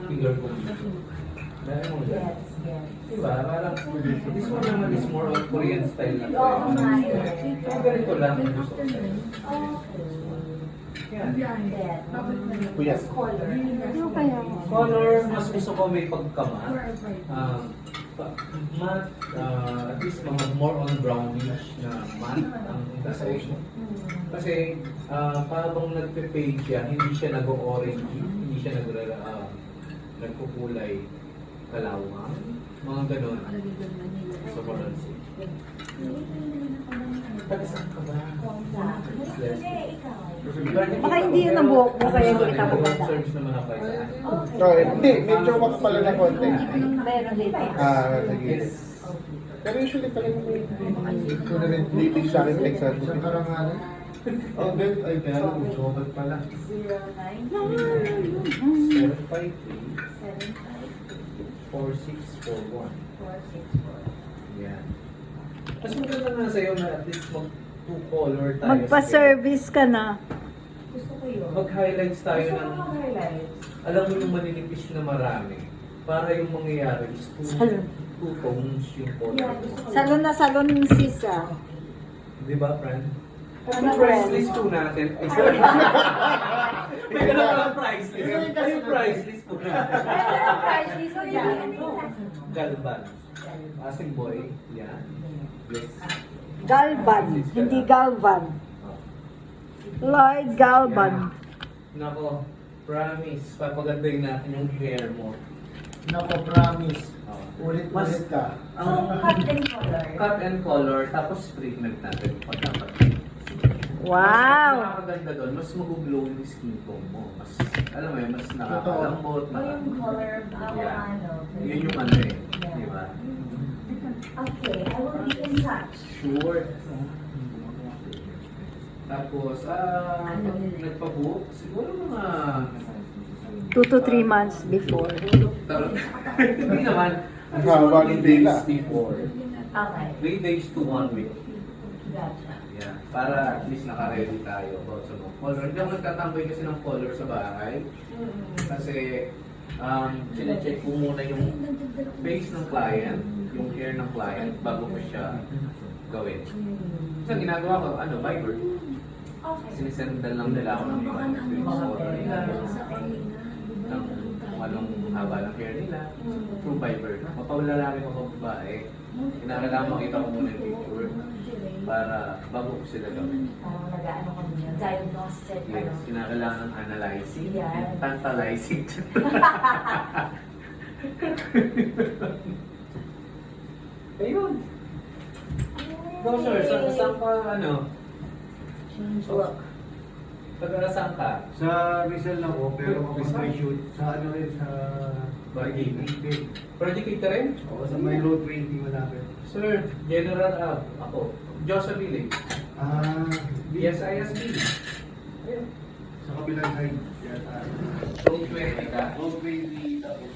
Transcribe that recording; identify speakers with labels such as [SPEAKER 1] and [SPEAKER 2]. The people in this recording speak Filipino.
[SPEAKER 1] finger ko. Dahil mo dyan. Diba? Parang, this one naman is more on Korean style na.
[SPEAKER 2] Oo,
[SPEAKER 1] So, ganito lang ang gusto ko sa'yo. Yan.
[SPEAKER 3] Kuya.
[SPEAKER 2] Ano kaya?
[SPEAKER 1] Color, mas gusto ko may pagkama. Matte, at least mga more on brownish na matte ang kasi. Kasi parang nagpe-fade siya, hindi siya nag-orange, hindi siya nagkukulay kalawang, mga ganon. So, balansi. Tagasang ka ba?
[SPEAKER 2] Baka hindi yun ang buhok mo, kaya hindi kita maganda.
[SPEAKER 1] Serves naman ako sa
[SPEAKER 3] Hindi, medyo makapal na konti.
[SPEAKER 2] Meron dito.
[SPEAKER 3] Sige. Pero usually talaga ko na rin lilig sa akin like sa karangalan. Oh, then, ay, kaya lang, chocolate pala.
[SPEAKER 1] 4641. Yan. Mas maganda na sa'yo na at least mag-two color tayo.
[SPEAKER 2] Magpa-service ka na.
[SPEAKER 4] Gusto ko yun.
[SPEAKER 1] Mag-highlights tayo
[SPEAKER 4] Gusto
[SPEAKER 1] ng,
[SPEAKER 4] ko mag-highlights.
[SPEAKER 1] alam mo yung maninipis na marami. Para yung mangyayari is two tones yung color.
[SPEAKER 4] Yeah, gusto ko.
[SPEAKER 2] Salon na salon yung sisa.
[SPEAKER 1] Di ba, friend?
[SPEAKER 2] Ano,
[SPEAKER 1] Ang price
[SPEAKER 2] friend?
[SPEAKER 1] list po natin. Ay, sorry. May ganun pala ang price list. Ay, yung price list po natin. Galban. Asing boy. Yan. Yes.
[SPEAKER 2] Galvan, hindi Galvan. Lloyd Galvan.
[SPEAKER 1] Nako, promise, papagandahin natin yung hair mo.
[SPEAKER 3] Nako, promise.
[SPEAKER 1] Ulit-ulit
[SPEAKER 3] ka.
[SPEAKER 1] Ang
[SPEAKER 4] cut and color.
[SPEAKER 1] cut and color, tapos treatment natin pag dapat.
[SPEAKER 2] Wow!
[SPEAKER 1] Mas nakakaganda doon, mas mag-glow yung skin tone mo. Mas, alam mo yun, mas nakakalambot.
[SPEAKER 4] O yung color,
[SPEAKER 1] Yeah.
[SPEAKER 4] ano.
[SPEAKER 1] Yun yung ano eh, di ba?
[SPEAKER 4] Okay, I will be in touch.
[SPEAKER 1] Sure. Tapos, nagpa-book, siguro mga
[SPEAKER 2] 2 to 3 months before.
[SPEAKER 1] Hindi naman.
[SPEAKER 3] Haba ng
[SPEAKER 1] 3 days
[SPEAKER 3] dila.
[SPEAKER 1] before.
[SPEAKER 4] Okay,
[SPEAKER 1] 3 days to 1 week.
[SPEAKER 4] gotcha.
[SPEAKER 1] Yeah. Para at least naka-ready tayo about sa mga color. Hindi ako nagtatambay kasi ng color sa bahay. Kasi, sine-check ko muna yung face ng client, yung hair ng client, bago ko siya gawin. Kasi ang ginagawa ko, Viber.
[SPEAKER 4] Okay.
[SPEAKER 1] Sinisendal lang nila ako ng face color nila. Ng kung anong haba ng hair nila. Through Viber. Mapawalalaki mo kung babae. Kinakailangan makita ko muna yung picture para bago ko sila gawin.
[SPEAKER 4] Parang nag-ano ko niya, diagnostic,
[SPEAKER 1] Yes, kinakailangan ng analyzing,
[SPEAKER 4] Yes.
[SPEAKER 1] tantalizing. Ayun. Go sir, saan ka
[SPEAKER 4] Change look.
[SPEAKER 1] Taga-saan ka?
[SPEAKER 5] Sa Rizal lang ako, pero kapag may shoot, sa ano rin, sa
[SPEAKER 1] Bargini.
[SPEAKER 5] Bargini.
[SPEAKER 1] Project kita rin?
[SPEAKER 5] O sa may road 20 malapit.
[SPEAKER 1] Sir, General ako. Joseph Village. BSISB. Ayun.
[SPEAKER 5] Sa kabilang side. Yan,
[SPEAKER 1] Road 20 ka?
[SPEAKER 5] road 20, tapos